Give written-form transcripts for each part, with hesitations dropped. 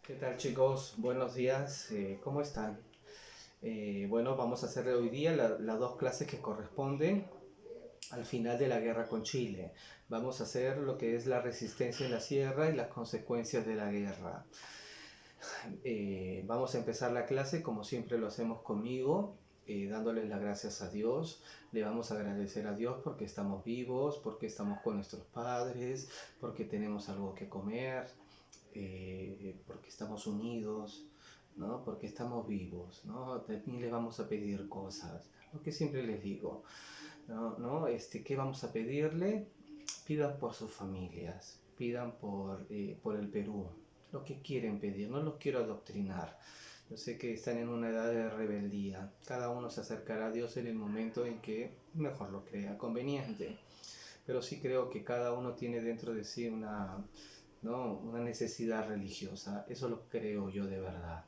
¿Qué tal chicos? Buenos días, ¿cómo están? Bueno, vamos a hacer hoy día las dos clases que corresponden al final de la guerra con Chile. Vamos a hacer lo que es la resistencia en la sierra y las consecuencias de la guerra. Vamos a empezar la clase como siempre lo hacemos conmigo, dándoles las gracias a Dios. Le vamos a agradecer a Dios porque estamos vivos, porque estamos con nuestros padres, porque tenemos algo que comer, porque estamos unidos, ¿no? Porque estamos vivos, ¿no? También le vamos a pedir cosas, lo que siempre les digo, ¿no? ¿No? ¿Qué vamos a pedirle? Pidan por sus familias, pidan por el Perú, lo que quieren pedir, no los quiero adoctrinar. Yo sé que están en una edad de rebeldía, cada uno se acercará a Dios en el momento en que mejor lo crea conveniente, pero sí creo que cada uno tiene dentro de sí ¿no? una necesidad religiosa, eso lo creo yo de verdad,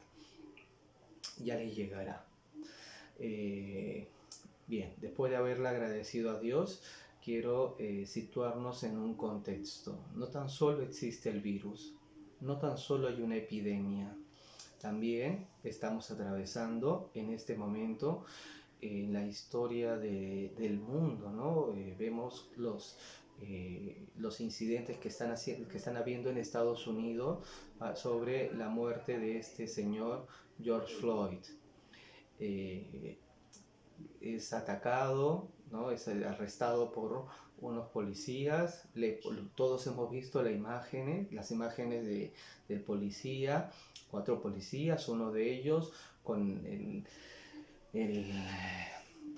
ya les llegará. Eh, Bien, después de haberle agradecido a Dios, quiero situarnos en un contexto. No tan solo existe el virus, no tan solo hay una epidemia, también estamos atravesando en este momento en la historia del mundo, ¿no? Vemos los incidentes que están habiendo en Estados Unidos sobre la muerte de este señor George Floyd. Eh, es atacado, ¿no? Es arrestado por unos policías. Todos hemos visto las imágenes del policía, 4 policías, uno de ellos con el,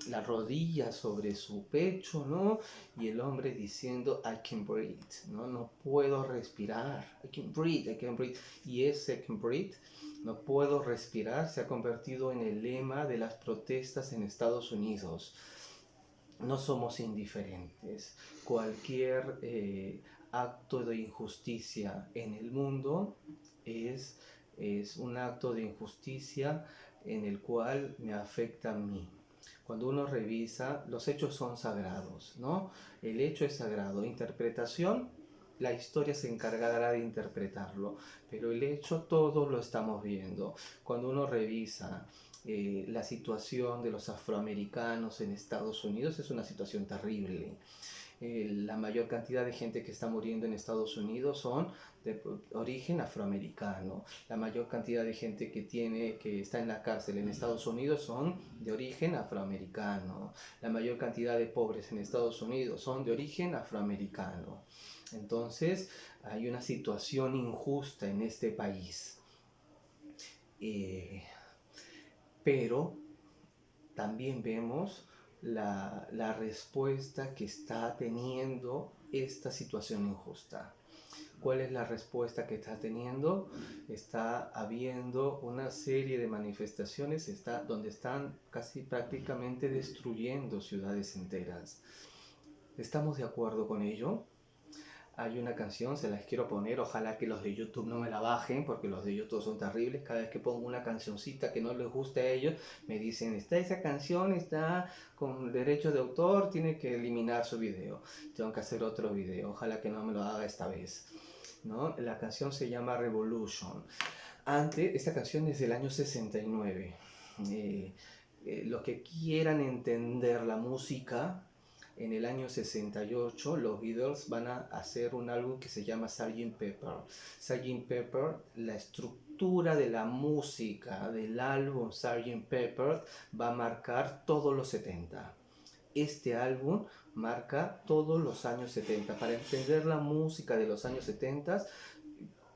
la rodilla sobre su pecho, ¿no? Y el hombre diciendo, I can breathe, ¿no? No puedo respirar, I can breathe. Y ese I can breathe, no puedo respirar, se ha convertido en el lema de las protestas en Estados Unidos. No somos indiferentes. Cualquier acto de injusticia en el mundo es, es un acto de injusticia en el cual me afecta a mí. Cuando uno revisa, los hechos son sagrados, ¿no? El hecho es sagrado. Interpretación, la historia se encargará de interpretarlo, pero el hecho todos lo estamos viendo. Cuando uno revisa la situación de los afroamericanos en Estados Unidos es una situación terrible. La mayor cantidad de gente que está muriendo en Estados Unidos son de origen afroamericano. La mayor cantidad de gente que está en la cárcel en Estados Unidos son de origen afroamericano. La mayor cantidad de pobres en Estados Unidos son de origen afroamericano. Entonces hay una situación injusta en este país. Eh, pero también vemos la respuesta que está teniendo esta situación injusta. ¿Cuál es la respuesta que está teniendo? Está habiendo una serie de manifestaciones donde están casi prácticamente destruyendo ciudades enteras. ¿Estamos de acuerdo con ello? Hay una canción, se las quiero poner, ojalá que los de YouTube no me la bajen, porque los de YouTube son terribles. Cada vez que pongo una cancioncita que no les gusta a ellos, me dicen, esa canción está con derecho de autor, tiene que eliminar su video. Tengo que hacer otro video, ojalá que no me lo haga esta vez. ¿No? La canción se llama Revolution. Esta canción es del año 69. Los que quieran entender la música, en el año 68 los Beatles van a hacer un álbum que se llama Sgt. Pepper. Sgt. Pepper, la estructura de la música del álbum Sgt. Pepper va a marcar todos los 70. Este álbum marca todos los años 70. Para entender la música de los años 70,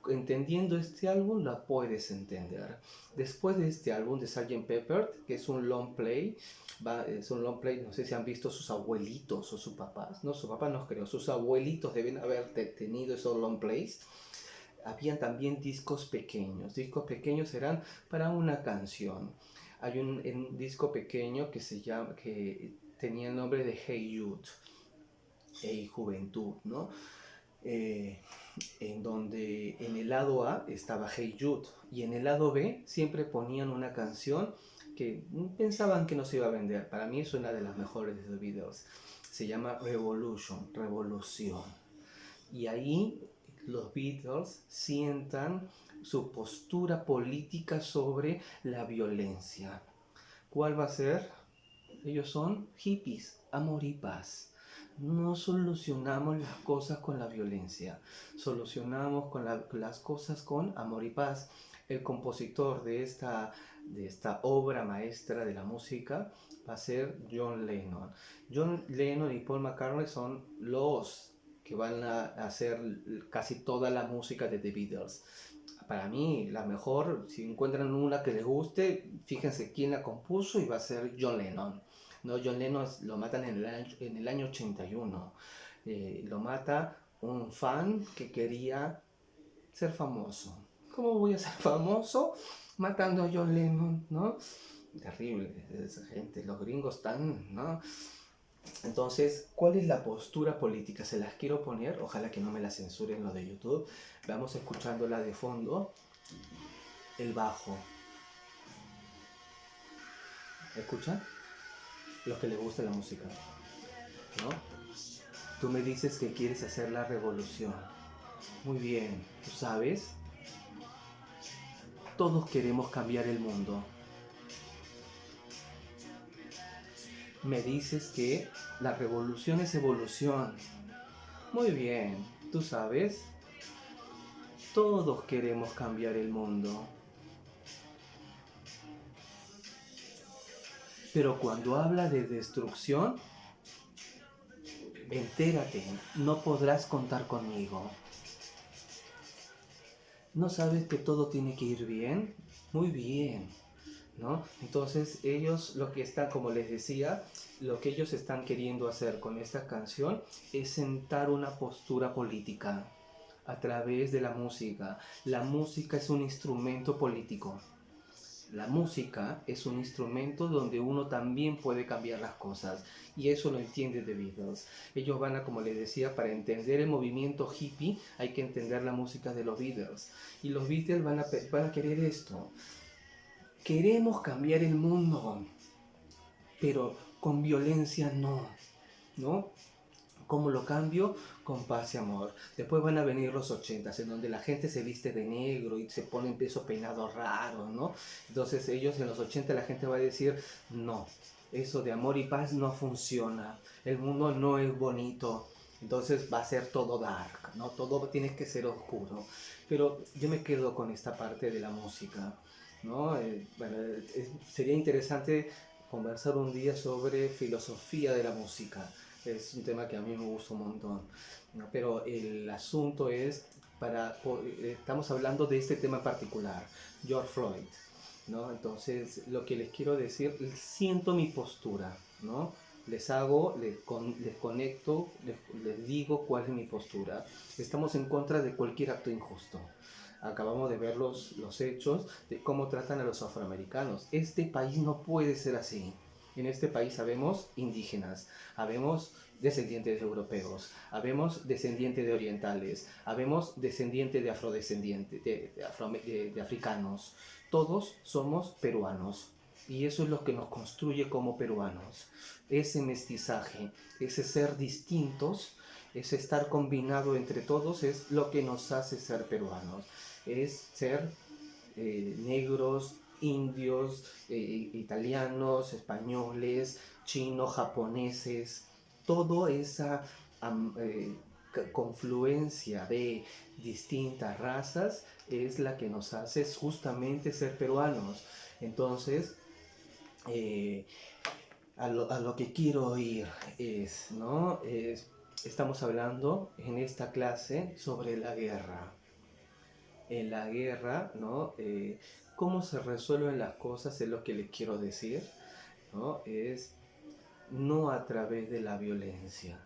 entendiendo este álbum la puedes entender. Después de este álbum de Sgt. Pepper, que es un long play, es un long play, no sé si han visto sus abuelitos o sus papás, no, sus papás no creo, sus abuelitos deben haber tenido esos long plays. Habían también discos pequeños eran para una canción. Hay un disco pequeño que tenía el nombre de Hey Youth, Hey Juventud, ¿no? Eh, en donde en el lado A estaba Hey Jude y en el lado B siempre ponían una canción que pensaban que no se iba a vender. Para mí es una de las mejores de The Beatles. Se llama Revolution, Revolución. Y ahí los Beatles sientan su postura política sobre la violencia. ¿Cuál va a ser? Ellos son hippies, amor y paz. No solucionamos las cosas con la violencia, solucionamos las cosas con amor y paz. El compositor de esta obra maestra de la música va a ser John Lennon. John Lennon y Paul McCartney son los que van a hacer casi toda la música de The Beatles. Para mí, la mejor, si encuentran una que les guste, fíjense quién la compuso y va a ser John Lennon. No, John Lennon lo matan en el año 81. Lo mata un fan que quería ser famoso. ¿Cómo voy a ser famoso? Matando a John Lennon, ¿no? Terrible esa gente, los gringos están, ¿no? Entonces, ¿cuál es la postura política? Se las quiero poner, ojalá que no me la censuren lo de YouTube. Vamos escuchándola de fondo. El bajo. ¿Escuchan? Los que les gusta la música, ¿no? Tú me dices que quieres hacer la revolución. Muy bien, ¿tú sabes? Todos queremos cambiar el mundo. Me dices que la revolución es evolución. Muy bien, ¿tú sabes? Todos queremos cambiar el mundo. Pero cuando habla de destrucción, entérate, no podrás contar conmigo. ¿No sabes que todo tiene que ir bien? Muy bien, ¿no? Entonces ellos lo que están, como les decía, lo que ellos están queriendo hacer con esta canción es sentar una postura política a través de la música. La música es un instrumento político. La música es un instrumento donde uno también puede cambiar las cosas y eso lo entiende The Beatles. Ellos van a, como les decía, para entender el movimiento hippie hay que entender la música de los Beatles y los Beatles van a querer esto. Queremos cambiar el mundo, pero con violencia no, ¿no? ¿Cómo lo cambio? Con paz y amor. Después van a venir los 80s, en donde la gente se viste de negro y se ponen esos peinados raros, ¿no? Entonces ellos en los 80 la gente va a decir, no, eso de amor y paz no funciona, el mundo no es bonito, entonces va a ser todo dark, ¿no? Todo tiene que ser oscuro. Pero yo me quedo con esta parte de la música, ¿no? Bueno, sería interesante conversar un día sobre filosofía de la música. Es un tema que a mí me gusta un montón, ¿no? Pero el asunto es, estamos hablando de este tema particular, George Floyd, ¿no? Entonces, lo que les quiero decir, siento mi postura, ¿no? Les conecto, les digo cuál es mi postura. Estamos en contra de cualquier acto injusto. Acabamos de ver los hechos de cómo tratan a los afroamericanos. Este país no puede ser así. En este país habemos indígenas, habemos descendientes de europeos, habemos descendientes de orientales, habemos descendientes de afrodescendientes, de africanos. Todos somos peruanos y eso es lo que nos construye como peruanos. Ese mestizaje, ese ser distintos, ese estar combinado entre todos es lo que nos hace ser peruanos. Es ser negros, indios, italianos, españoles, chinos, japoneses, toda esa confluencia de distintas razas es la que nos hace justamente ser peruanos. Entonces, a lo que quiero ir es, ¿no? Estamos hablando en esta clase sobre la guerra. En la guerra, ¿no? Cómo se resuelven las cosas es lo que les quiero decir, ¿no? Es no a través de la violencia,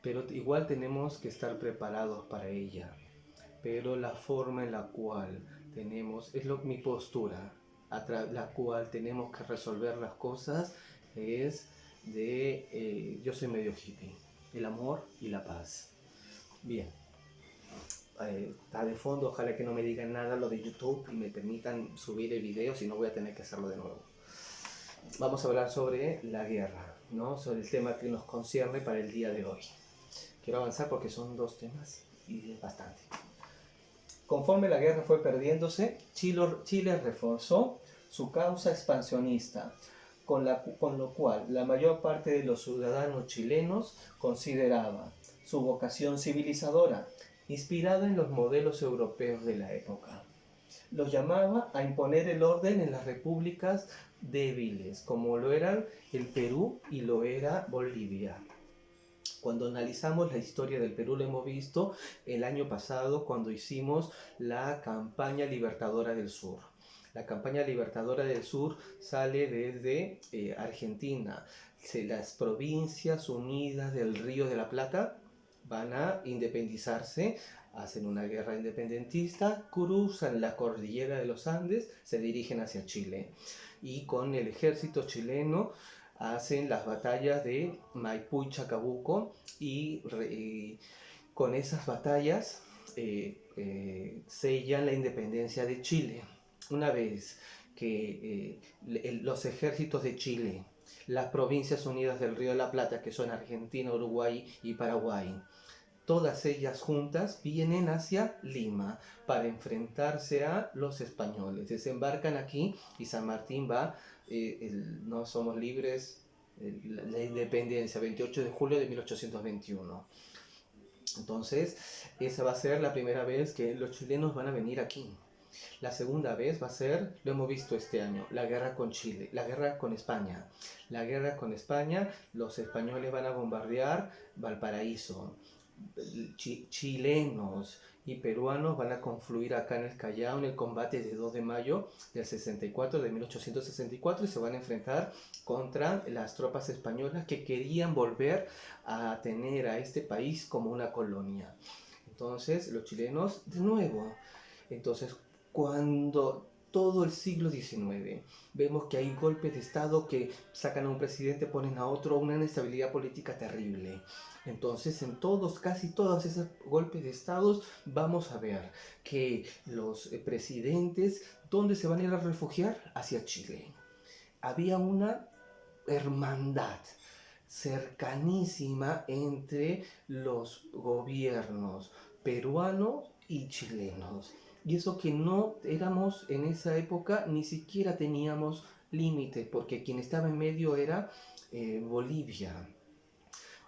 pero igual tenemos que estar preparados para ella, pero la forma en la cual tenemos, mi postura, la cual tenemos que resolver las cosas es yo soy medio hippie, el amor y la paz. Bien. Está de fondo, ojalá que no me digan nada lo de YouTube y me permitan subir el video, si no voy a tener que hacerlo de nuevo. Vamos a hablar sobre la guerra, ¿no? Sobre el tema que nos concierne para el día de hoy. Quiero avanzar porque son dos temas y es bastante. Conforme la guerra fue perdiéndose, Chile reforzó su causa expansionista, con lo cual la mayor parte de los ciudadanos chilenos consideraba su vocación civilizadora, inspirada en los modelos europeos de la época. Los llamaba a imponer el orden en las repúblicas débiles, como lo eran el Perú y lo era Bolivia. Cuando analizamos la historia del Perú, lo hemos visto el año pasado cuando hicimos la campaña Libertadora del Sur. La campaña Libertadora del Sur sale desde Argentina. Las provincias unidas del Río de la Plata van a independizarse, hacen una guerra independentista, cruzan la cordillera de los Andes, se dirigen hacia Chile. Y con el ejército chileno hacen las batallas de Maipú y Chacabuco y con esas batallas sellan la independencia de Chile. Una vez que los ejércitos de Chile, las provincias unidas del Río de la Plata, que son Argentina, Uruguay y Paraguay, todas ellas juntas vienen hacia Lima para enfrentarse a los españoles. Desembarcan aquí y San Martín va, no somos libres, la independencia, 28 de julio de 1821. Entonces, esa va a ser la primera vez que los chilenos van a venir aquí. La segunda vez va a ser, lo hemos visto este año, la guerra con Chile, la guerra con España. La guerra con España, los españoles van a bombardear Valparaíso. Chilenos y peruanos van a confluir acá en el Callao en el combate de 2 de mayo del 64, de 1864, y se van a enfrentar contra las tropas españolas que querían volver a tener a este país como una colonia. Entonces, los chilenos, de nuevo, entonces, cuando todo el siglo XIX vemos que hay golpes de Estado que sacan a un presidente, ponen a otro, una inestabilidad política terrible. Entonces, en casi todos esos golpes de Estado vamos a ver que los presidentes, ¿dónde se van a ir a refugiar? Hacia Chile. Había una hermandad cercanísima entre los gobiernos peruanos y chilenos. Y eso que no éramos en esa época, ni siquiera teníamos límites, porque quien estaba en medio era Bolivia.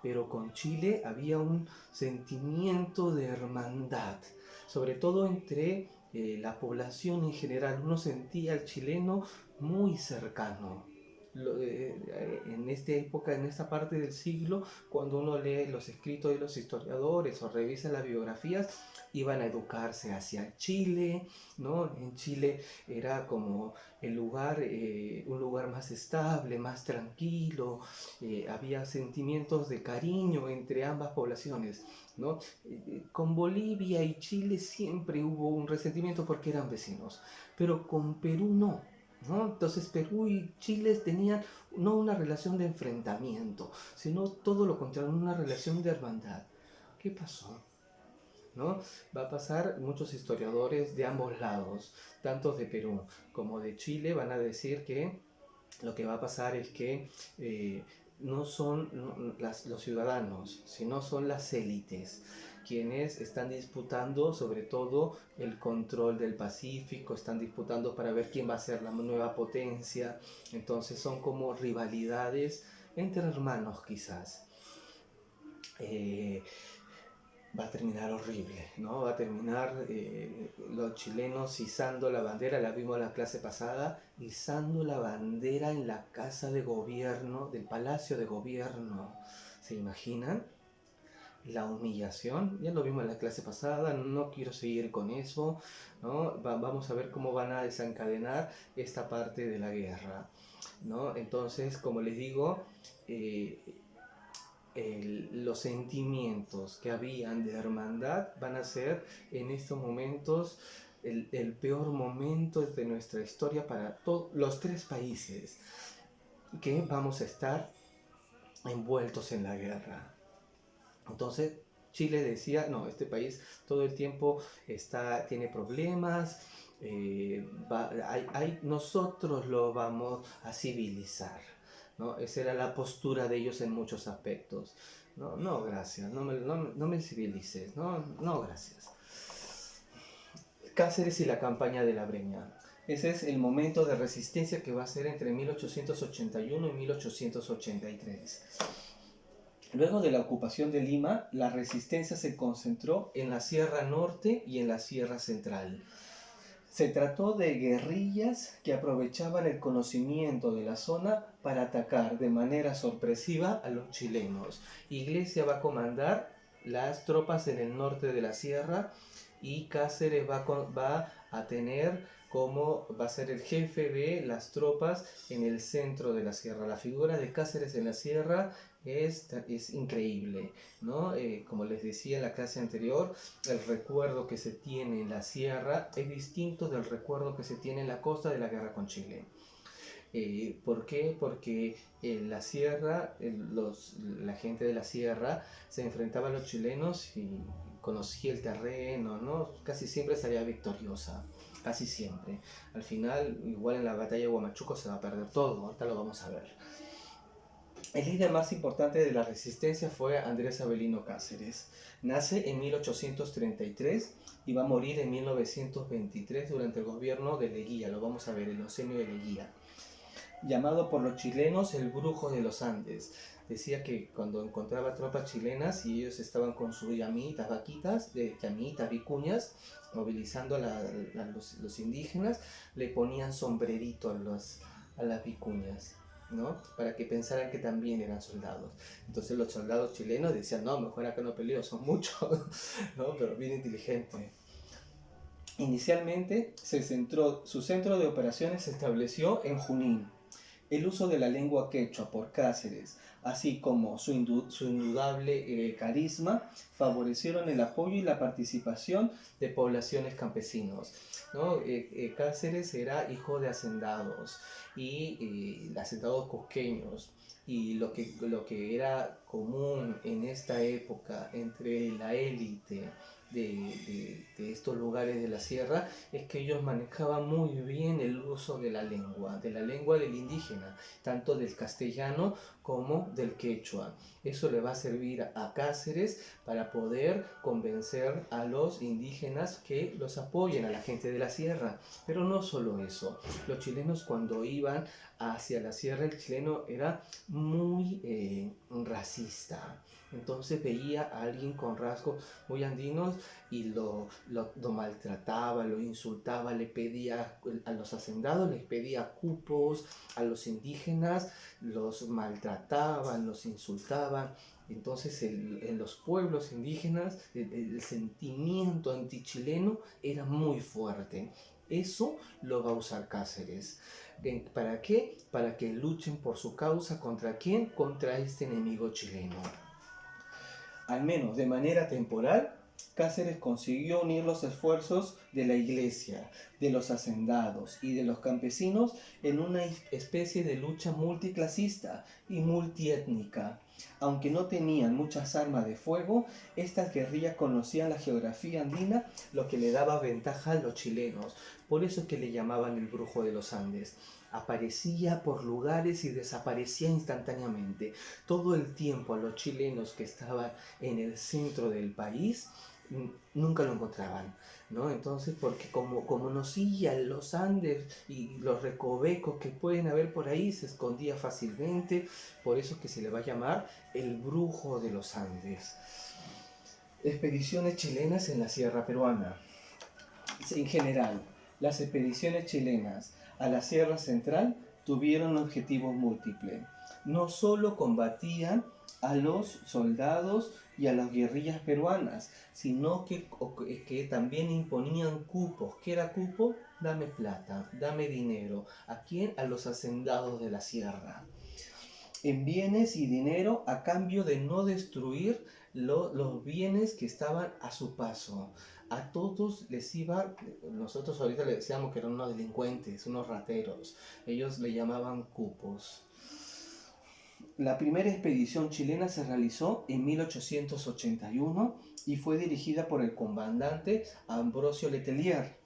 Pero con Chile había un sentimiento de hermandad, sobre todo entre la población en general. Uno sentía al chileno muy cercano. En esta época, en esta parte del siglo, cuando uno lee los escritos de los historiadores o revisa las biografías, iban a educarse hacia Chile, ¿no? En Chile era como el lugar, un lugar más estable, más tranquilo, había sentimientos de cariño entre ambas poblaciones, ¿no? Con Bolivia y Chile siempre hubo un resentimiento porque eran vecinos, pero con Perú no. ¿No? Entonces Perú y Chile tenían no una relación de enfrentamiento, sino todo lo contrario, una relación de hermandad. ¿Qué pasó? ¿No? Va a pasar, muchos historiadores de ambos lados, tanto de Perú como de Chile, van a decir que lo que va a pasar es que no son los ciudadanos, sino son las élites quienes están disputando sobre todo el control del Pacífico, están disputando para ver quién va a ser la nueva potencia. Entonces son como rivalidades entre hermanos quizás. Va a terminar horrible, ¿no? Va a terminar los chilenos izando la bandera, la vimos en la clase pasada, izando la bandera en la casa de gobierno, del palacio de gobierno. ¿Se imaginan? La humillación, ya lo vimos en la clase pasada, no quiero seguir con eso, ¿no? Vamos a ver cómo van a desencadenar esta parte de la guerra, ¿no? Entonces, como les digo, los sentimientos que habían de hermandad van a ser en estos momentos el peor momento de nuestra historia para los 3 países que vamos a estar envueltos en la guerra. Entonces Chile decía, no, este país todo el tiempo tiene problemas, nosotros lo vamos a civilizar, ¿no? Esa era la postura de ellos en muchos aspectos. No, no, gracias, no me civilices, no, no, gracias. Cáceres y la campaña de la Breña. Ese es el momento de resistencia que va a ser entre 1881 y 1883. Luego de la ocupación de Lima, la resistencia se concentró en la Sierra Norte y en la Sierra Central. Se trató de guerrillas que aprovechaban el conocimiento de la zona para atacar de manera sorpresiva a los chilenos. Iglesia va a comandar las tropas en el norte de la sierra y Cáceres va a tener va a ser el jefe de las tropas en el centro de la sierra. La figura de Cáceres en la sierra es increíble, ¿no? Como les decía en la clase anterior, el recuerdo que se tiene en la sierra es distinto del recuerdo que se tiene en la costa de la guerra con Chile. ¿Por qué? Porque en la sierra, la gente de la sierra se enfrentaba a los chilenos y conocía el terreno, ¿no? Casi siempre salía victoriosa, casi siempre. Al final, igual en la batalla de Huamachuco se va a perder todo, ahorita lo vamos a ver. El líder más importante de la resistencia fue Andrés Avelino Cáceres. Nace en 1833 y va a morir en 1923 durante el gobierno de Leguía, lo vamos a ver, el oncenio de Leguía. Llamado por los chilenos el brujo de los Andes. Decía que cuando encontraba tropas chilenas y ellos estaban con sus llamitas, vaquitas, llamitas, vicuñas, movilizando a los indígenas, le ponían sombrerito a las vicuñas, ¿no? Para que pensaran que también eran soldados. Entonces los soldados chilenos decían, no, mejor acá no peleo, son muchos, ¿no? Pero bien inteligente. Inicialmente su centro de operaciones se estableció en Junín. El uso de la lengua quechua por Cáceres, así como su indudable carisma, favorecieron el apoyo y la participación de poblaciones campesinos, ¿no? Cáceres era hijo de hacendados y hacendados cusqueños. Y lo que era común en esta época entre la élite de estos lugares de la sierra es que ellos manejaban muy bien el uso de la lengua del indígena, tanto del castellano como del quechua. Eso le va a servir a Cáceres para poder convencer a los indígenas que los apoyen, a la gente de la sierra. Pero no solo eso, los chilenos cuando iban hacia la sierra, el chileno era muy racista. Entonces veía a alguien con rasgos muy andinos y lo maltrataba, lo insultaba, le pedía a los hacendados, les pedía cupos, a los indígenas los maltrataban, los insultaban. Entonces en los pueblos indígenas el sentimiento antichileno era muy fuerte. Eso lo va a usar Cáceres. ¿Para qué? Para que luchen por su causa. ¿Contra quién? Contra este enemigo chileno. Al menos de manera temporal, Cáceres consiguió unir los esfuerzos de la iglesia, de los hacendados y de los campesinos en una especie de lucha multiclasista y multiétnica. Aunque no tenían muchas armas de fuego, estas guerrillas conocían la geografía andina, lo que le daba ventaja a los chilenos. Por eso es que le llamaban el brujo de los Andes. Aparecía por lugares y desaparecía instantáneamente. Todo el tiempo a los chilenos que estaban en el centro del país nunca lo encontraban, ¿no? Entonces, porque como conocía los Andes y los recovecos que pueden haber por ahí, se escondía fácilmente. Por eso es que se le va a llamar el brujo de los Andes. Expediciones chilenas en la sierra peruana. En general, las expediciones chilenas a la Sierra Central tuvieron objetivos múltiples. No solo combatían a los soldados y a las guerrillas peruanas, sino que también imponían cupos. ¿Qué era cupo? Dame plata, dame dinero. ¿A quién? A los hacendados de la sierra. En bienes y dinero a cambio de no destruir los bienes que estaban a su paso. A todos les iba, nosotros ahorita le decíamos que eran unos delincuentes, unos rateros. Ellos le llamaban cupos. La primera expedición chilena se realizó en 1881 y fue dirigida por el comandante Ambrosio Letelier,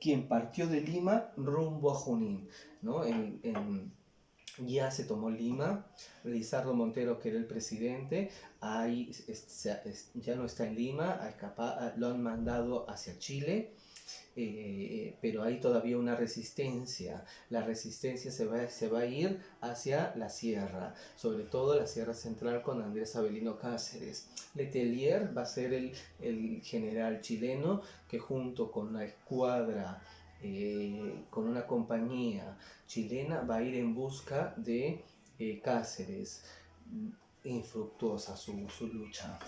quien partió de Lima rumbo a Junín, ¿no? Ya se tomó Lima. Lizardo Montero, que era el presidente, ya no está en Lima, lo han mandado hacia Chile. pero hay todavía una resistencia. La resistencia se va a ir hacia la sierra, sobre todo la sierra central con Andrés Avelino Cáceres. Letelier va a ser el general chileno que junto con la escuadra, con una compañía chilena, va a ir en busca de Cáceres. Infructuosa su lucha.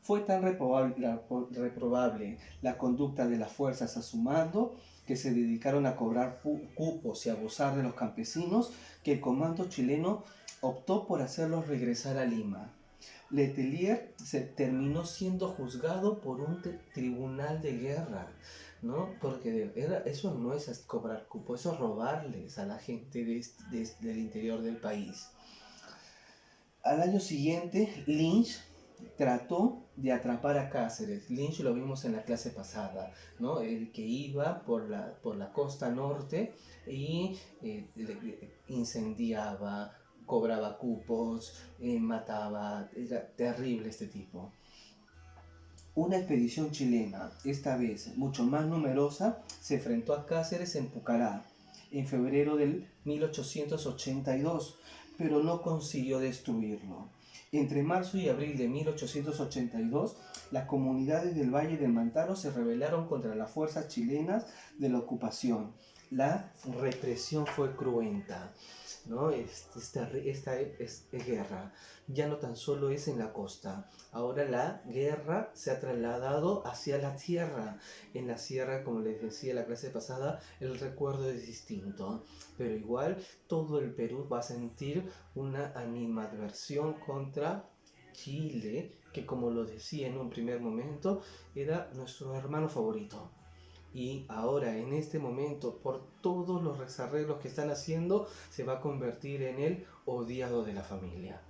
Fue tan reprobable la conducta de las fuerzas a su mando que se dedicaron a cobrar cupos y abusar de los campesinos que el comando chileno optó por hacerlos regresar a Lima. Letelier se terminó siendo juzgado por un tribunal de guerra, ¿no? Porque eso no es cobrar cupo, eso es robarles a la gente del interior del país. Al año siguiente, Lynch trató de atrapar a Cáceres. Lynch lo vimos en la clase pasada, ¿no? El que iba por la costa norte y incendiaba, cobraba cupos, mataba. Era terrible este tipo. Una expedición chilena, esta vez mucho más numerosa, se enfrentó a Cáceres en Pucará en febrero del 1882, pero no consiguió destruirlo. Entre marzo y abril de 1882, las comunidades del Valle del Mantaro se rebelaron contra las fuerzas chilenas de la ocupación. La represión fue cruenta, ¿no? Esta es guerra. Ya no tan solo es en la costa, ahora la guerra se ha trasladado hacia la tierra. En la sierra, como les decía en la clase pasada, el recuerdo es distinto, pero igual todo el Perú va a sentir una animadversión contra Chile, que como lo decía en un primer momento, era nuestro hermano favorito. Y ahora, en este momento, por todos los desarreglos que están haciendo, se va a convertir en el odiado de la familia.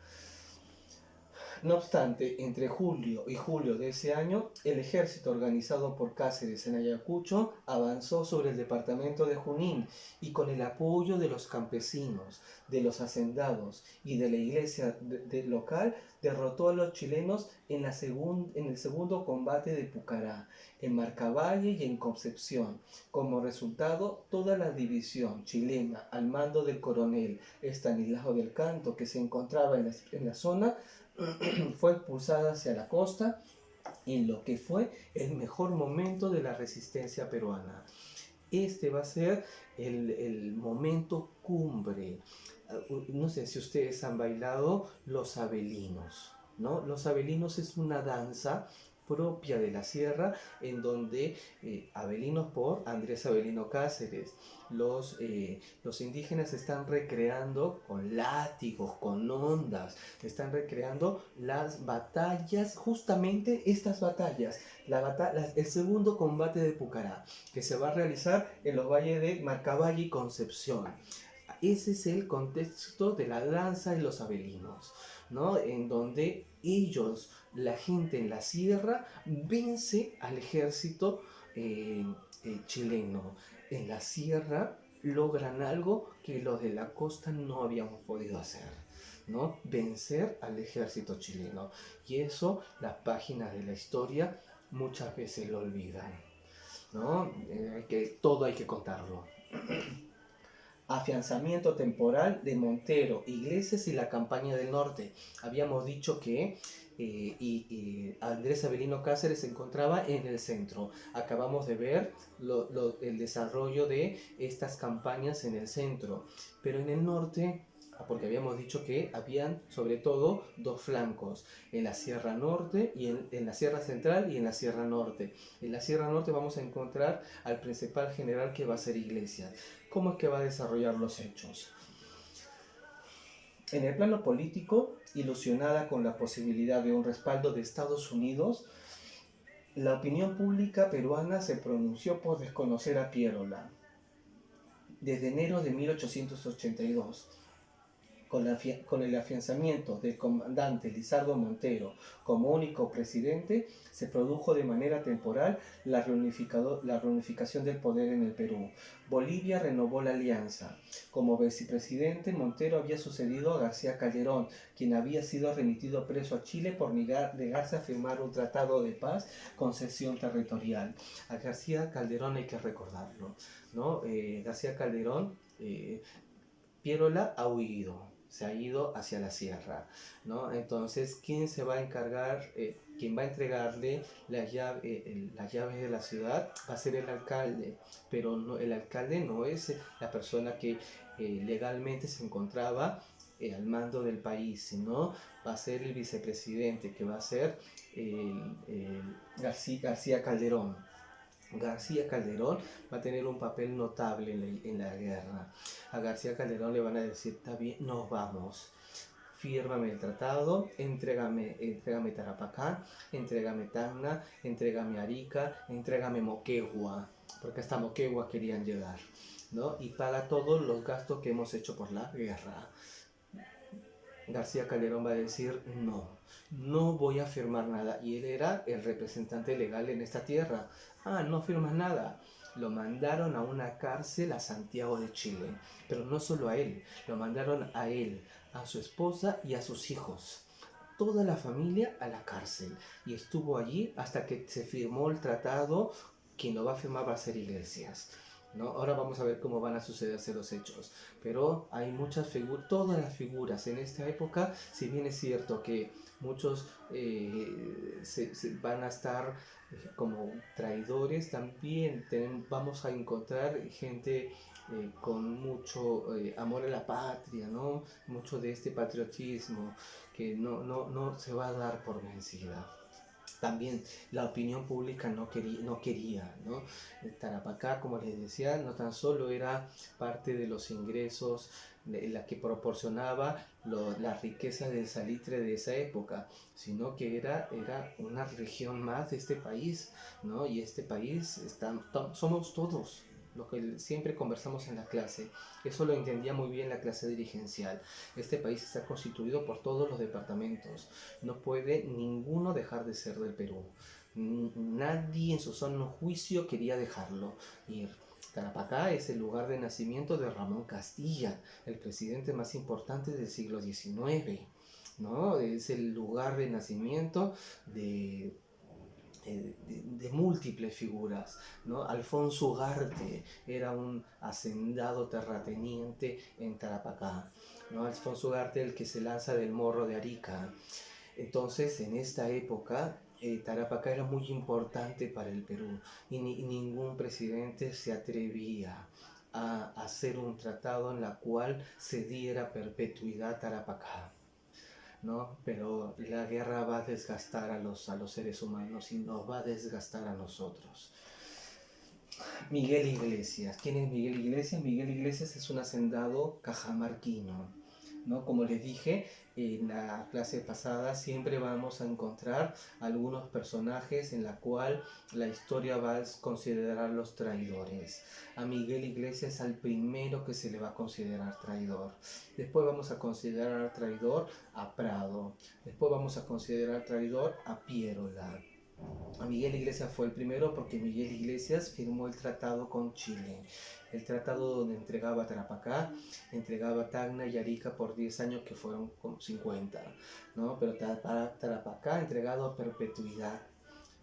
No obstante, entre julio y julio de ese año, el ejército organizado por Cáceres en Ayacucho avanzó sobre el departamento de Junín y con el apoyo de los campesinos, de los hacendados y de la iglesia local, derrotó a los chilenos en el segundo combate de Pucará, en Marcavalle y en Concepción. Como resultado, toda la división chilena al mando del coronel Estanislao del Canto, que se encontraba en la zona, fue expulsada hacia la costa en lo que fue el mejor momento de la resistencia peruana. Este va a ser el momento cumbre. No sé si ustedes han bailado los abelinos, ¿no? Los abelinos es una danza propia de la sierra en donde abelinos por Andrés Avelino Cáceres. Los indígenas están recreando con látigos, con ondas, están recreando las batallas, justamente estas batallas, el segundo combate de Pucará, que se va a realizar en los valles de Marcavalle y Concepción. Ese es el contexto de la danza de los abelinos, ¿no? En donde ellos, la gente en la sierra, vence al ejército chileno. En la sierra logran algo que los de la costa no habíamos podido hacer, ¿no? Vencer al ejército chileno. Y eso las páginas de la historia muchas veces lo olvidan, ¿no? Todo hay que contarlo. Afianzamiento temporal de Montero, Iglesias y la campaña del norte. Habíamos dicho que Andrés Avelino Cáceres se encontraba en el centro. Acabamos de ver el desarrollo de estas campañas en el centro, pero en el norte, porque habíamos dicho que habían sobre todo dos flancos, en la Sierra Norte y en la Sierra Central y en la Sierra Norte. En la Sierra Norte vamos a encontrar al principal general, que va a ser Iglesias. ¿Cómo es que va a desarrollar los hechos? En el plano político, ilusionada con la posibilidad de un respaldo de Estados Unidos, la opinión pública peruana se pronunció por desconocer a Pierola. Desde enero de 1882, Con el afianzamiento del comandante Lizardo Montero como único presidente, se produjo de manera temporal la reunificación del poder en el Perú. Bolivia renovó la alianza. Como vicepresidente, Montero había sucedido a García Calderón, quien había sido remitido preso a Chile por negarse a firmar un tratado de paz con cesión territorial. A García Calderón hay que recordarlo, ¿no? García Calderón, Pierola ha huido, se ha ido hacia la sierra, ¿no? Entonces, ¿quién se va a encargar, quién va a entregarle las llaves de la ciudad? Va a ser el alcalde, pero no, el alcalde no es la persona que legalmente se encontraba al mando del país, sino va a ser el vicepresidente, que va a ser García Calderón. García Calderón va a tener un papel notable en la guerra. A García Calderón le van a decir, está bien, nos vamos. Fírmame el tratado, entrégame Tarapacá, entrégame Tacna, entrégame Arica, entrégame Moquegua, porque hasta Moquegua querían llegar, ¿no? Y paga todos los gastos que hemos hecho por la guerra. García Calderón va a decir, no voy a firmar nada. Y él era el representante legal en esta tierra. No firmas nada. Lo mandaron a una cárcel a Santiago de Chile. Pero no solo a él, lo mandaron a él, a su esposa y a sus hijos. Toda la familia a la cárcel. Y estuvo allí hasta que se firmó el tratado. Quien lo va a firmar va a ser Iglesias, ¿no? Ahora vamos a ver cómo van a sucederse los hechos. Pero hay muchas figuras, todas las figuras en esta época, si bien es cierto que muchos se van a estar como traidores, también vamos a encontrar gente con mucho amor a la patria, ¿no? Mucho de este patriotismo que no se va a dar por vencida. También la opinión pública no quería, ¿no? Tarapacá, como les decía, no tan solo era parte de los ingresos de la que proporcionaba la riqueza del salitre de esa época, sino que era una región más de este país, ¿no? Y este país somos todos, lo que siempre conversamos en la clase. Eso lo entendía muy bien la clase dirigencial. Este país está constituido por todos los departamentos. No puede ninguno dejar de ser del Perú. Nadie en su sano juicio quería dejarlo ir. Tarapacá es el lugar de nacimiento de Ramón Castilla, el presidente más importante del siglo XIX, ¿no? Es el lugar de nacimiento de múltiples figuras, ¿no? Alfonso Ugarte era un hacendado terrateniente en Tarapacá, ¿no? Alfonso Ugarte, el que se lanza del Morro de Arica. Entonces, en esta época, Tarapacá era muy importante para el Perú y ningún presidente se atrevía a hacer un tratado en la cual se diera perpetuidad a Tarapacá, ¿no? Pero la guerra va a desgastar a los seres humanos y nos va a desgastar a nosotros. Miguel Iglesias. ¿Quién es Miguel Iglesias? Miguel Iglesias es un hacendado cajamarquino, ¿no? Como les dije en la clase pasada, siempre vamos a encontrar algunos personajes en la cual la historia va a considerar los traidores. A Miguel Iglesias es al primero que se le va a considerar traidor. Después vamos a considerar traidor a Prado. Después vamos a considerar traidor a Pierola. A Miguel Iglesias fue el primero porque Miguel Iglesias firmó el tratado con Chile. El tratado donde entregaba Tarapacá, entregaba Tacna y Arica por 10 años, que fueron como 50, ¿no? Pero Tarapacá entregado a perpetuidad.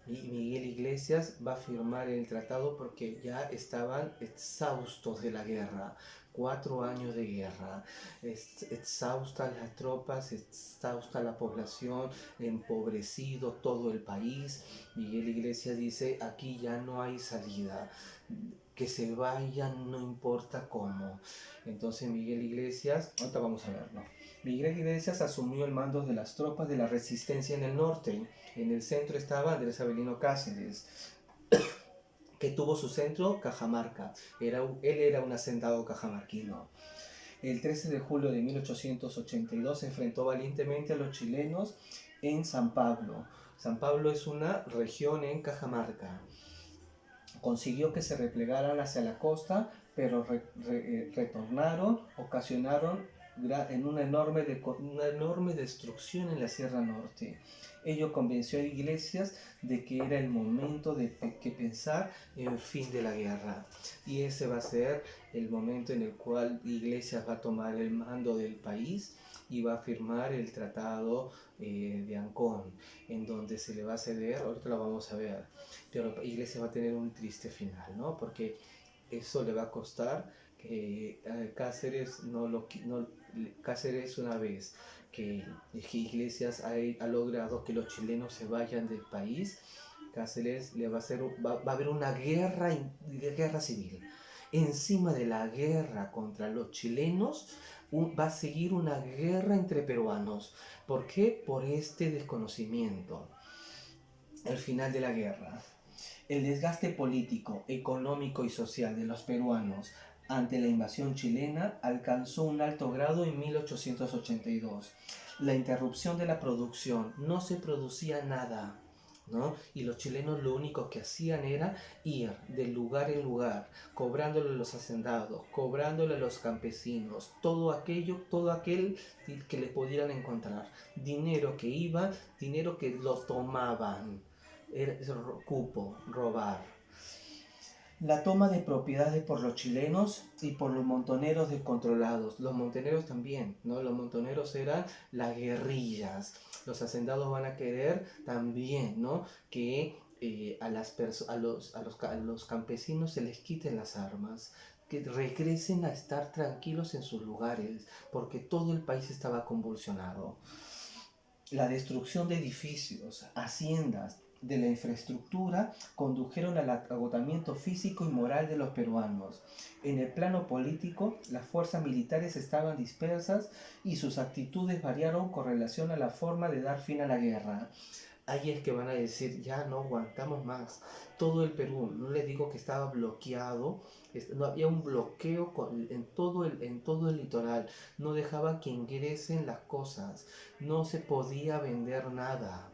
Y Miguel Iglesias va a firmar el tratado porque ya estaban exhaustos de la guerra. 4 años de guerra, exhaustas las tropas, exhausta la población, empobrecido todo el país. Miguel Iglesias dice, aquí ya no hay salida, que se vayan no importa cómo. Entonces Miguel Iglesias, ahorita vamos a verlo. Miguel Iglesias asumió el mando de las tropas de la resistencia en el norte. En el centro estaba Andrés Avelino Cáceres, que tuvo su centro Cajamarca. Él era un hacendado cajamarquino. El 13 de julio de 1882 se enfrentó valientemente a los chilenos en San Pablo. San Pablo es una región en Cajamarca. Consiguió que se replegaran hacia la costa, pero retornaron, ocasionaron en una enorme destrucción en la Sierra Norte. Ello convenció a Iglesias de que era el momento de que pensar en el fin de la guerra. Y ese va a ser el momento en el cual Iglesias va a tomar el mando del país y va a firmar el tratado de Ancón, en donde se le va a ceder, ahorita lo vamos a ver, pero Iglesias va a tener un triste final, ¿no? Porque eso le va a costar que Cáceres Cáceres una vez que Iglesias ha logrado que los chilenos se vayan del país, Cáceres le va a haber una guerra civil. Encima de la guerra contra los chilenos va a seguir una guerra entre peruanos. ¿Por qué? Por este desconocimiento. El final de la guerra. El desgaste político, económico y social de los peruanos ante la invasión chilena alcanzó un alto grado en 1882. La interrupción de la producción, no se producía nada, ¿no? Y los chilenos lo único que hacían era ir de lugar en lugar, cobrándole a los hacendados, cobrándole a los campesinos, todo aquel que le pudieran encontrar. Dinero que iba, dinero que los tomaban. Era cupo, robar. La toma de propiedades por los chilenos y por los montoneros descontrolados. Los montoneros también, ¿no? Los montoneros eran las guerrillas. Los hacendados van a querer también, ¿no? Que a los campesinos se les quiten las armas, que regresen a estar tranquilos en sus lugares, porque todo el país estaba convulsionado. La destrucción de edificios, haciendas, de la infraestructura condujeron al agotamiento físico y moral de los peruanos. En el plano político, las fuerzas militares estaban dispersas y sus actitudes variaron con relación a la forma de dar fin a la guerra. Ahí es que van a decir, ya no aguantamos más. Todo el Perú, no les digo que estaba bloqueado, no había un bloqueo en todo el litoral, no dejaban que ingresen las cosas, no se podía vender nada.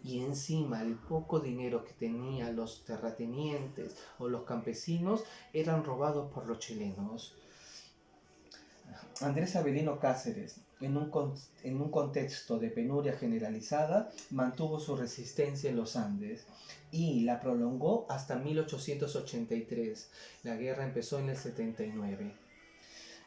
Y encima el poco dinero que tenían los terratenientes o los campesinos eran robados por los chilenos. Andrés Avelino Cáceres, en un contexto de penuria generalizada, mantuvo su resistencia en los Andes y la prolongó hasta 1883. La guerra empezó en el 79.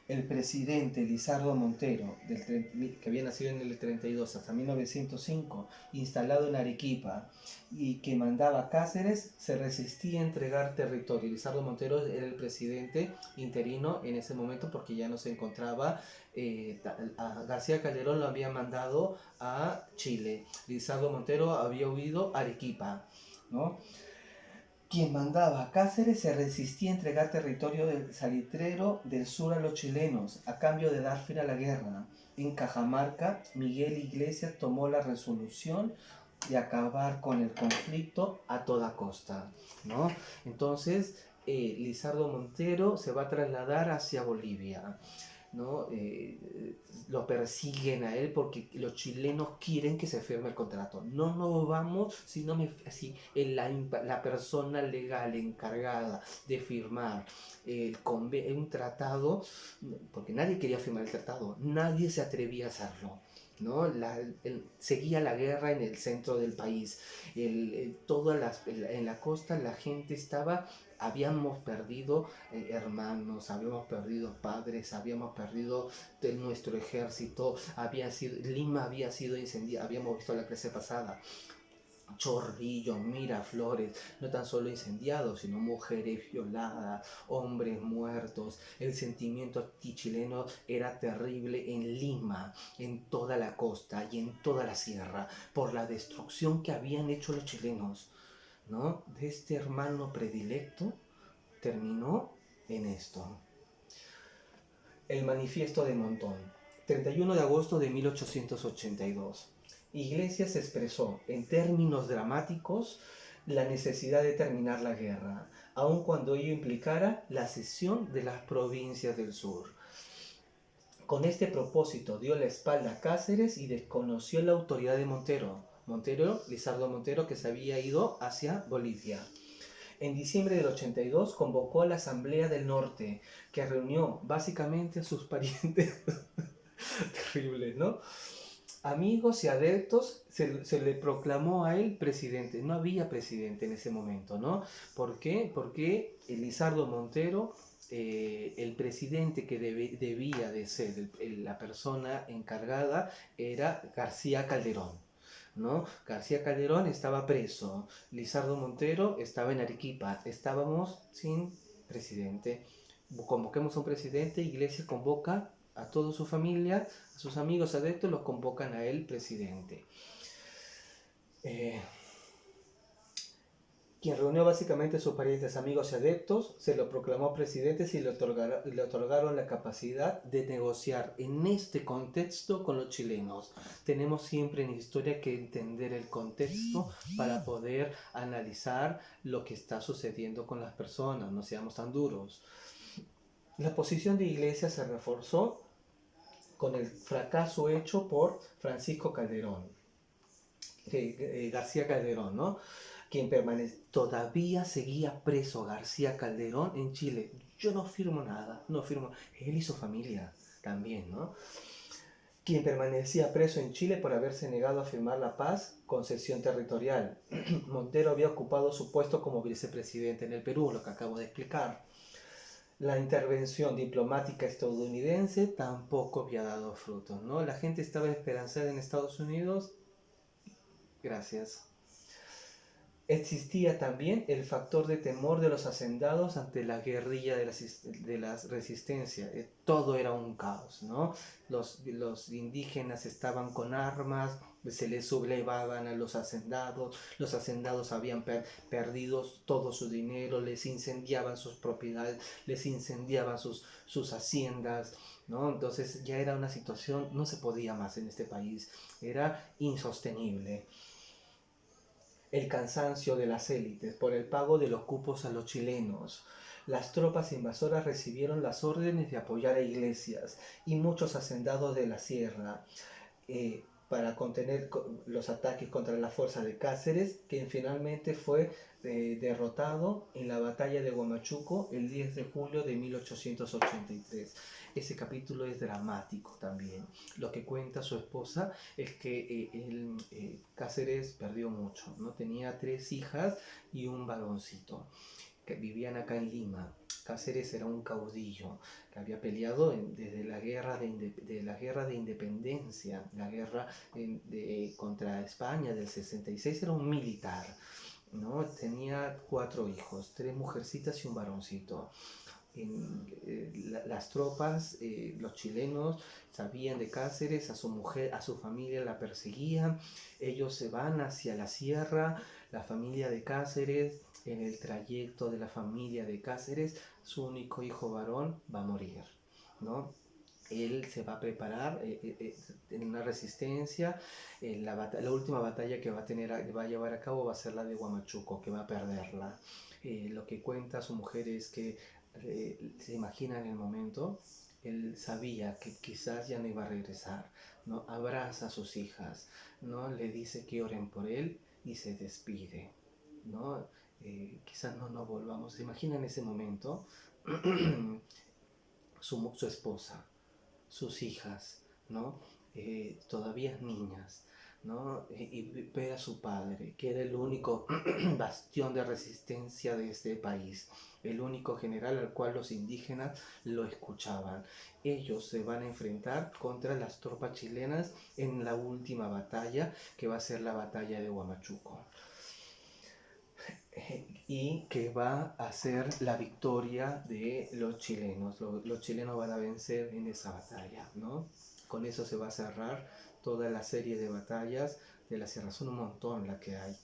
El presidente Lizardo Montero, que había nacido en el 32 hasta 1905, instalado en Arequipa y que mandaba a Cáceres, se resistía a entregar territorio. Lizardo Montero era el presidente interino en ese momento porque ya no se encontraba. A García Calderón lo había mandado a Chile. Lizardo Montero había huido a Arequipa, ¿no? Quien mandaba a Cáceres se resistía a entregar territorio del salitrero del sur a los chilenos, a cambio de dar fin a la guerra. En Cajamarca, Miguel Iglesias tomó la resolución de acabar con el conflicto a toda costa, ¿no? Entonces, Lizardo Montero se va a trasladar hacia Bolivia, ¿no? Lo persiguen a él porque los chilenos quieren que se firme el contrato. No nos vamos si la persona legal encargada de firmar un tratado, porque nadie quería firmar el tratado, nadie se atrevía a hacerlo, ¿no? Seguía la guerra en el centro del país. En la costa la gente habíamos perdido hermanos, habíamos perdido padres, habíamos perdido nuestro ejército, Lima había sido incendiada, habíamos visto la clase pasada. Chorrillos, Miraflores, no tan solo incendiados, sino mujeres violadas, hombres muertos. El sentimiento chileno era terrible en Lima, en toda la costa y en toda la sierra, por la destrucción que habían hecho los chilenos, ¿no? De este hermano predilecto terminó en esto. El manifiesto de Montón, 31 de agosto de 1882. Iglesias expresó en términos dramáticos la necesidad de terminar la guerra, aun cuando ello implicara la cesión de las provincias del sur. Con este propósito dio la espalda a Cáceres y desconoció la autoridad de Lizardo Montero, que se había ido hacia Bolivia. En diciembre del 82 convocó a la Asamblea del Norte, que reunió básicamente a sus parientes terribles, ¿no? Amigos y adeptos, se le proclamó a él presidente. No había presidente en ese momento, ¿no? ¿Por qué? Porque Lizardo Montero, el presidente que debía de ser la persona encargada era García Calderón, ¿no? García Calderón estaba preso, Lizardo Montero estaba en Arequipa, estábamos sin presidente. Convoquemos a un presidente, Iglesia convoca a toda su familia, a sus amigos adeptos, los convocan a él presidente. Quien reunió básicamente a sus parientes, amigos y adeptos, se lo proclamó presidente y le otorgaron la capacidad de negociar en este contexto con los chilenos. Tenemos siempre en historia que entender el contexto para poder analizar lo que está sucediendo con las personas, no seamos tan duros. La posición de Iglesia se reforzó con el fracaso hecho por Francisco Calderón, García Calderón, ¿no? Quien todavía seguía preso García Calderón en Chile. Yo no firmo nada, no firmo. Él y su familia también, ¿no? Quien permanecía preso en Chile por haberse negado a firmar la paz con cesión territorial. Montero había ocupado su puesto como vicepresidente en el Perú, lo que acabo de explicar. La intervención diplomática estadounidense tampoco había dado frutos, ¿no? La gente estaba esperanzada en Estados Unidos. Gracias. Existía también el factor de temor de los hacendados ante la guerrilla de la resistencia. Todo era un caos, ¿no? Los indígenas estaban con armas, se les sublevaban a los hacendados habían perdido todo su dinero, les incendiaban sus propiedades, les incendiaban sus haciendas, ¿no? Entonces ya era una situación, no se podía más en este país, era insostenible. El cansancio de las élites por el pago de los cupos a los chilenos. Las tropas invasoras recibieron las órdenes de apoyar a Iglesias y muchos hacendados de la sierra para contener los ataques contra la fuerza de Cáceres, quien finalmente fue derrotado en la batalla de Huamachuco el 10 de julio de 1883. Ese capítulo es dramático también. Lo que cuenta su esposa es que Cáceres perdió mucho, ¿no? Tenía 3 hijas y un varoncito que vivían acá en Lima. Cáceres era un caudillo que había peleado desde la guerra de independencia, la guerra contra España del 66, era un militar, ¿no? Tenía 4 hijos, 3 mujercitas y un varoncito. Las tropas, los chilenos sabían de Cáceres, a su mujer, a su familia la perseguían, ellos se van hacia la sierra, la familia de Cáceres, en el trayecto de la familia de Cáceres, su único hijo varón va a morir, ¿no? Él se va a preparar en una resistencia. La última batalla que va a llevar a cabo va a ser la de Huamachuco, que va a perderla. Lo que cuenta su mujer es que se imagina en el momento, él sabía que quizás ya no iba a regresar, ¿no? Abraza a sus hijas, ¿no? Le dice que oren por él y se despide, ¿no? Quizás no volvamos. Se imagina en ese momento su esposa, sus hijas, ¿no? Todavía niñas, ¿no? Y ve a su padre, que era el único bastión de resistencia de este país, el único general al cual los indígenas lo escuchaban. Ellos se van a enfrentar contra las tropas chilenas en la última batalla, que va a ser la batalla de Huamachuco, y que va a ser la victoria de los chilenos. Los chilenos van a vencer en esa batalla, ¿no? Con eso se va a cerrar toda la serie de batallas de la Sierra. Son un montón las que hay.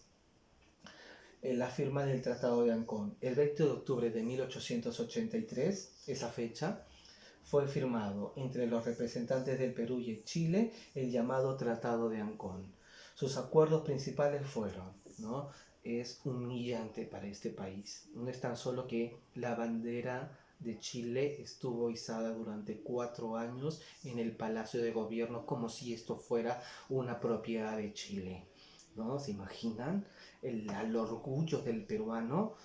La firma del Tratado de Ancón. El 20 de octubre de 1883, esa fecha, fue firmado entre los representantes del Perú y Chile el llamado Tratado de Ancón. Sus acuerdos principales fueron, ¿no? Es humillante para este país. No es tan solo que la bandera de Chile estuvo izada durante 4 años en el Palacio de Gobierno como si esto fuera una propiedad de Chile, ¿no? ¿Se imaginan el orgullo del peruano?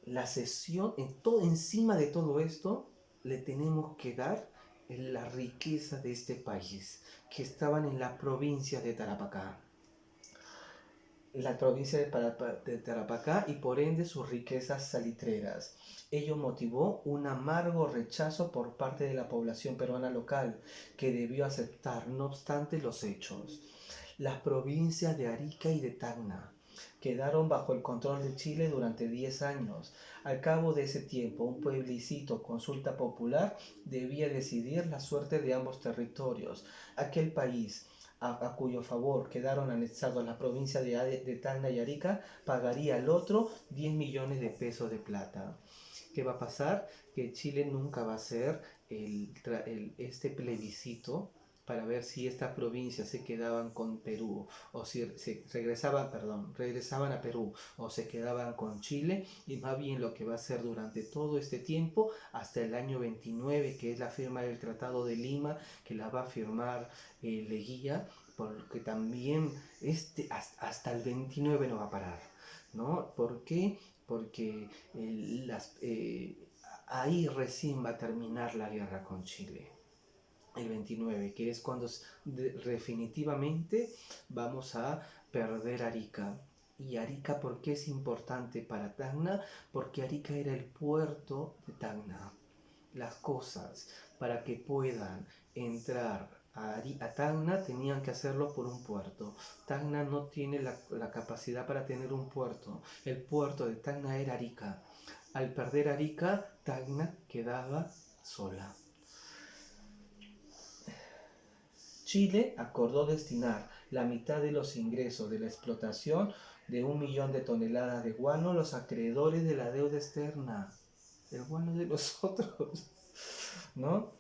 la cesión, encima de todo esto, le tenemos que dar la riqueza de este país, que estaban en la provincia de Tarapacá. La provincia de Tarapacá y por ende sus riquezas salitreras. Ello motivó un amargo rechazo por parte de la población peruana local, que debió aceptar, no obstante, los hechos. Las provincias de Arica y de Tacna quedaron bajo el control de Chile durante 10 años. Al cabo de ese tiempo, un plebiscito consulta popular debía decidir la suerte de ambos territorios. Aquel país a cuyo favor quedaron anexados la provincia de Tacna y Arica, pagaría al otro 10 millones de pesos de plata. ¿Qué va a pasar? Que Chile nunca va a hacer este plebiscito para ver si estas provincias se quedaban con Perú o si regresaban a Perú o se quedaban con Chile, y más bien lo que va a hacer durante todo este tiempo hasta el año 29, que es la firma del Tratado de Lima, que la va a firmar Leguía, porque también hasta el 29 no va a parar, ¿no? ¿Por qué? Porque ahí recién va a terminar la guerra con Chile, el 29, que es cuando definitivamente vamos a perder Arica. ¿Y Arica por qué es importante para Tacna? Porque Arica era el puerto de Tacna. Las cosas para que puedan entrar a Tacna tenían que hacerlo por un puerto. Tacna no tiene la capacidad para tener un puerto. El puerto de Tacna era Arica. Al perder Arica, Tacna quedaba sola. Chile acordó destinar la mitad de los ingresos de la explotación de 1 millón de toneladas de guano a los acreedores de la deuda externa. El guano de nosotros, ¿no?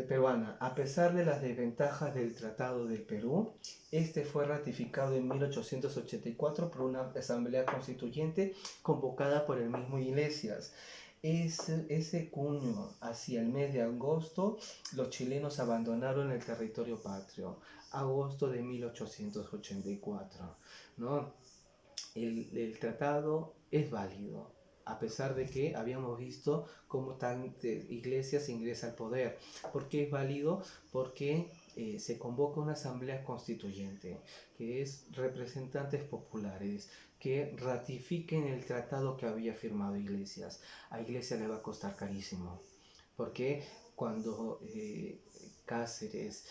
Peruana. A pesar de las desventajas del Tratado del Perú, este fue ratificado en 1884 por una asamblea constituyente convocada por el mismo Iglesias. Ese cuño, hacia el mes de agosto, los chilenos abandonaron el territorio patrio. Agosto de 1884, ¿no? El tratado es válido, a pesar de que habíamos visto cómo Iglesias ingresa al poder. ¿Por qué es válido? Porque se convoca una asamblea constituyente, que es representantes populares, que ratifiquen el tratado que había firmado Iglesias. A Iglesias le va a costar carísimo, porque cuando Cáceres,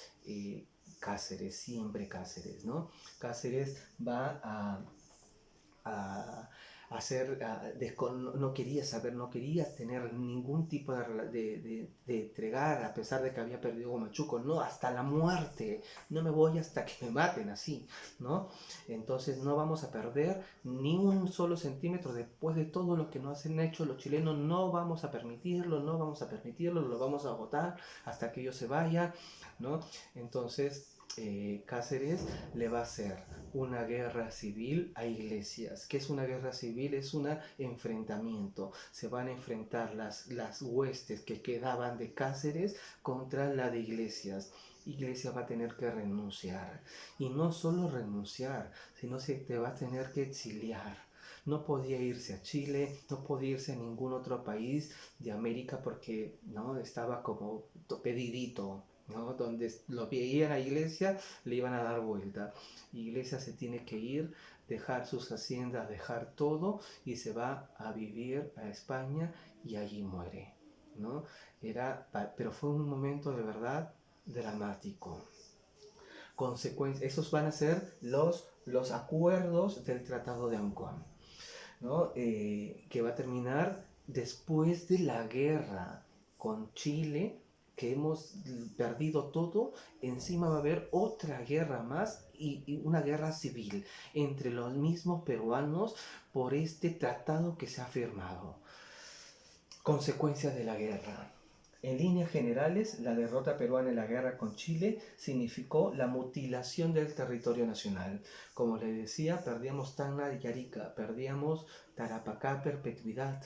siempre Cáceres, ¿no? Cáceres va a hacer, no quería saber, no quería tener ningún tipo de entregar, a pesar de que había perdido Huamachuco, no, hasta la muerte, no me voy hasta que me maten, así, ¿no? Entonces no vamos a perder ni un solo centímetro después de todo lo que nos han hecho los chilenos, no vamos a permitirlo, lo vamos a votar hasta que ellos se vayan, ¿no? Entonces Cáceres le va a hacer una guerra civil a Iglesias. ¿Qué es una guerra civil? Es un enfrentamiento. Se van a enfrentar las huestes que quedaban de Cáceres contra la de Iglesias. Iglesias va a tener que renunciar. Y no solo renunciar, sino se te va a tener que exiliar. No podía irse a Chile, no podía irse a ningún otro país de América porque no estaba como pedidito, ¿no? Donde lo veían a Iglesia, le iban a dar vuelta. Iglesia se tiene que ir, dejar sus haciendas, dejar todo y se va a vivir a España y allí muere, ¿no? Pero fue un momento de verdad dramático. Esos van a ser los acuerdos del Tratado de Ancón, ¿no? Que va a terminar después de la guerra con Chile, que hemos perdido todo. Encima va a haber otra guerra más y una guerra civil entre los mismos peruanos por este tratado que se ha firmado. Consecuencias de la guerra. En líneas generales, la derrota peruana en la guerra con Chile significó la mutilación del territorio nacional. Como les decía, perdíamos Tacna y Arica, perdíamos Tarapacá, perpetuidad,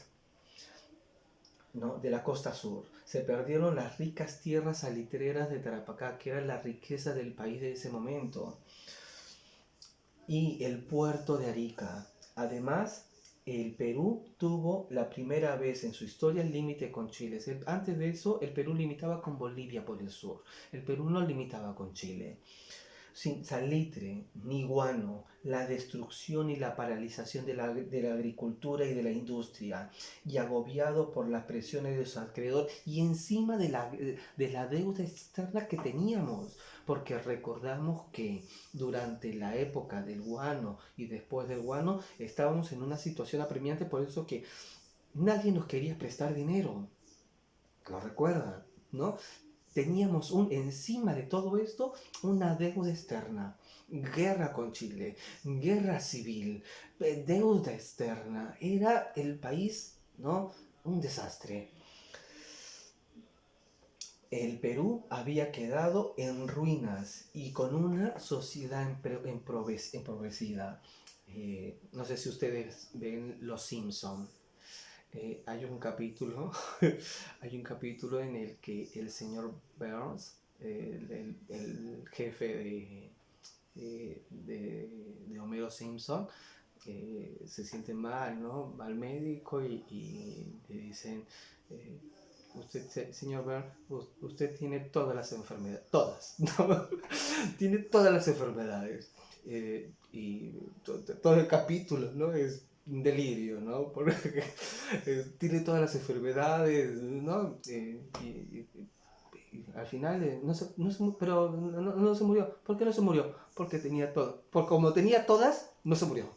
¿no? De la costa sur. Se perdieron las ricas tierras salitreras de Tarapacá, que era la riqueza del país de ese momento, y el puerto de Arica. Además, el Perú tuvo la primera vez en su historia el límite con Chile. Antes de eso, el Perú limitaba con Bolivia por el sur. El Perú no limitaba con Chile. Sin salitre ni guano, la destrucción y la paralización de la agricultura y de la industria, y agobiado por las presiones de su acreedor y encima de la deuda externa que teníamos, porque recordamos que durante la época del guano y después del guano estábamos en una situación apremiante, por eso que nadie nos quería prestar dinero, lo recuerdan, ¿no? Teníamos encima de todo esto una deuda externa, guerra con Chile, guerra civil, deuda externa. Era el país, ¿no? Un desastre. El Perú había quedado en ruinas y con una sociedad empobrecida. No sé si ustedes ven Los Simpson. Hay un capítulo, hay un capítulo en el que el señor Burns, el jefe de Homero Simpson, se siente mal, ¿no? Va al médico y le dicen, eh, señor Burns, usted tiene todas las enfermedades, todas, ¿no? Tiene todas las enfermedades. Y todo el capítulo, ¿no? Es un delirio, ¿no? Porque tiene todas las enfermedades, ¿no? Y al final pero no se murió. ¿Por qué no se murió? Porque tenía todo. Porque como tenía todas, no se murió.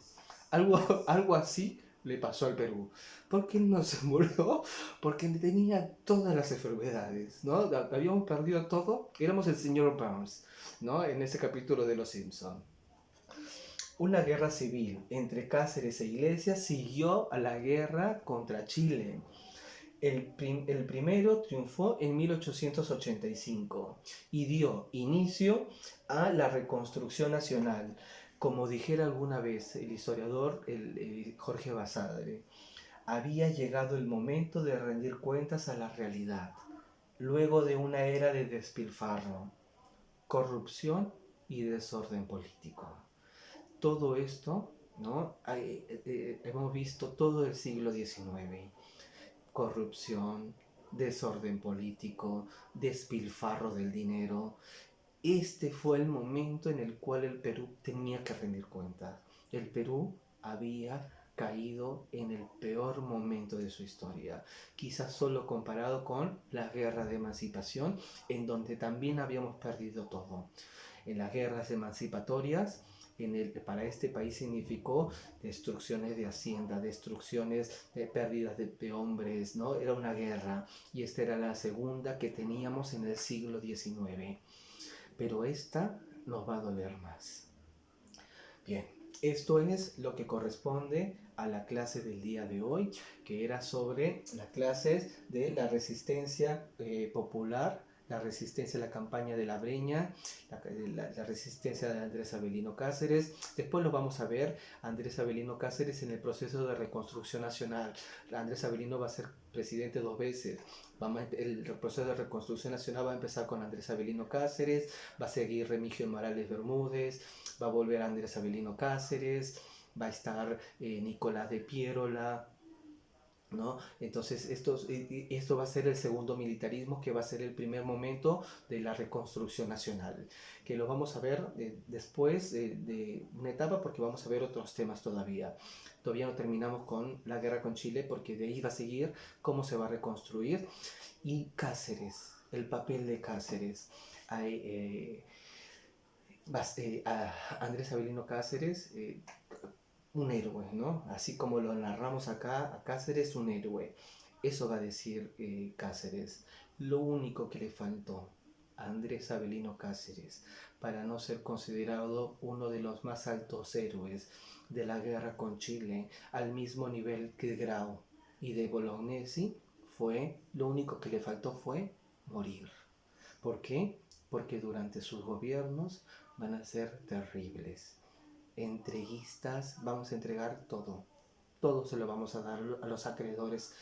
Algo, algo así le pasó al Perú. ¿Por qué no se murió? Porque tenía todas las enfermedades, ¿no? Habíamos perdido todo. Éramos el señor Burns, ¿no? En ese capítulo de Los Simpsons. Una guerra civil entre Cáceres e Iglesias siguió a la guerra contra Chile. El primero triunfó en 1885 y dio inicio a la reconstrucción nacional. Como dijera alguna vez el historiador Jorge Basadre, había llegado el momento de rendir cuentas a la realidad, luego de una era de despilfarro, corrupción y desorden político. Todo esto, ¿no? Hemos visto todo el siglo XIX. Corrupción, desorden político, despilfarro del dinero. Este fue el momento en el cual el Perú tenía que rendir cuentas. El Perú había caído en el peor momento de su historia, quizás solo comparado con la guerra de emancipación, en donde también habíamos perdido todo. En las guerras emancipatorias, para este país significó destrucciones de hacienda, destrucciones de pérdidas de hombres, ¿no? Era una guerra y esta era la segunda que teníamos en el siglo XIX, pero esta nos va a doler más. Bien, esto es lo que corresponde a la clase del día de hoy, que era sobre las clases de la resistencia popular, la resistencia a la campaña de la Breña, la resistencia de Andrés Avelino Cáceres. Después lo vamos a ver, Andrés Avelino Cáceres en el proceso de reconstrucción nacional. Andrés Avelino va a ser presidente 2 veces. El proceso de reconstrucción nacional va a empezar con Andrés Avelino Cáceres, va a seguir Remigio Morales Bermúdez, va a volver Andrés Avelino Cáceres, va a estar Nicolás de Piérola, ¿no? Entonces esto va a ser el segundo militarismo, que va a ser el primer momento de la reconstrucción nacional, que lo vamos a ver después de una etapa, porque vamos a ver otros temas todavía. Todavía no terminamos con la guerra con Chile, porque de ahí va a seguir cómo se va a reconstruir. Y Cáceres, el papel de Cáceres. Hay, Andrés Avelino Cáceres, un héroe, ¿no? Así como lo narramos acá, a Cáceres un héroe. Eso va a decir Cáceres. Lo único que le faltó a Andrés Avelino Cáceres para no ser considerado uno de los más altos héroes de la guerra con Chile, al mismo nivel que Grau y de Bolognesi, lo único que le faltó fue morir. ¿Por qué? Porque durante sus gobiernos van a ser terribles. Entreguistas, vamos a entregar todo. Todo se lo vamos a dar a los acreedores.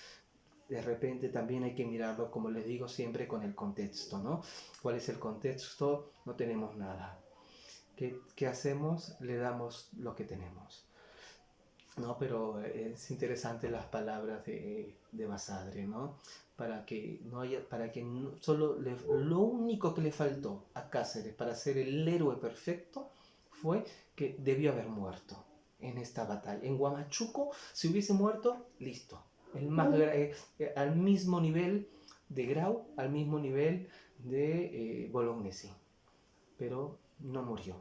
De repente también hay que mirarlo, como les digo siempre, con el contexto, ¿no? ¿Cuál es el contexto? No tenemos nada. ¿Qué hacemos? Le damos lo que tenemos. No, pero es interesante las palabras de Basadre, ¿no? Para que no haya, para que lo único que le faltó a Cáceres para ser el héroe perfecto fue que debió haber muerto en esta batalla. En Huamachuco, si hubiese muerto, listo. Al mismo nivel de Grau, al mismo nivel de Bolognesi, pero no murió.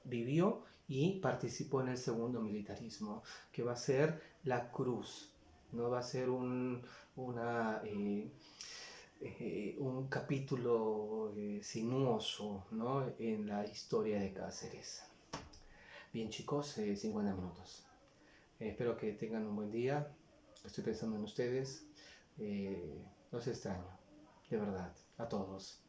Vivió y participó en el segundo militarismo, que va a ser la cruz, no va a ser un capítulo sinuoso, ¿no? En la historia de Cáceres. Bien chicos, 50 minutos. Espero que tengan un buen día. Estoy pensando en ustedes. Los extraño, de verdad, a todos.